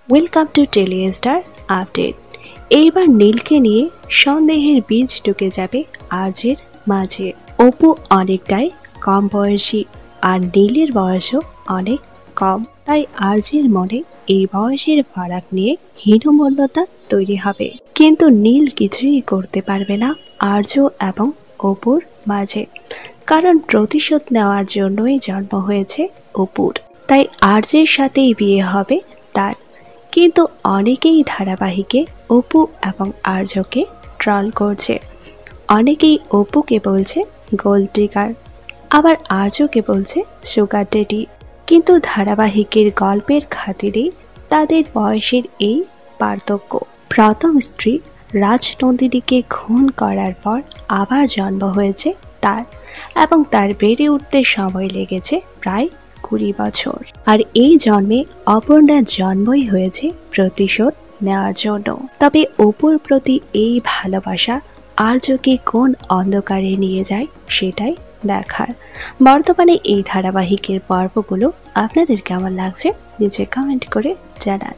Welcome to Telestar update. এইবার নীলকে নিয়ে সন্দেহের বীজ ঢুকে যাবে আর্যের মাঝে। অপু অনেকটাই কম বয়সী, আর নীলের বয়সও অনেক কম, তাই আর্যের মনে এই বয়সের ফারাক নিয়ে হীনমন্যতা তৈরি হবে। কিন্তু নীল কিছুই করতে পারবে না আর্য এবং অপুর মাঝে, কারণ প্রতিশোধ নেওয়ার জন্যই জন্ম হয়েছে অপুর। তাই আর্যের সাথেই বিয়ে হবে তার। কিন্তু অনেকেই ধারাবাহিকে অপু এবং আর্যকে ট্রল করছে। অনেকেই অপুকে বলছে গোল্ড ডিগার, আবার আর্যকে বলছে সুগার ডেডি। কিন্তু ধারাবাহিকের গল্পের খাতিরে তাদের বয়সের এই পার্থক্য। প্রথম স্ত্রী রাজনন্দিনীকে খুন করার পর আবার জন্ম হয়েছে তার, এবং তার বেড়ে উঠতে সময় লেগেছে প্রায় 20 বছর। আর এই জন্মে অপর্ণার জন্মই হয়েছে প্রতিশোধ নেওয়ার জন্য। তবে অপুর প্রতি এই ভালোবাসা আর্যকে কোন অন্ধকারে নিয়ে যায় সেটাই দেখার। বর্তমানে এই ধারাবাহিকের পর্বগুলো আপনাদের কেমন লাগছে নিচে কমেন্ট করে জানান।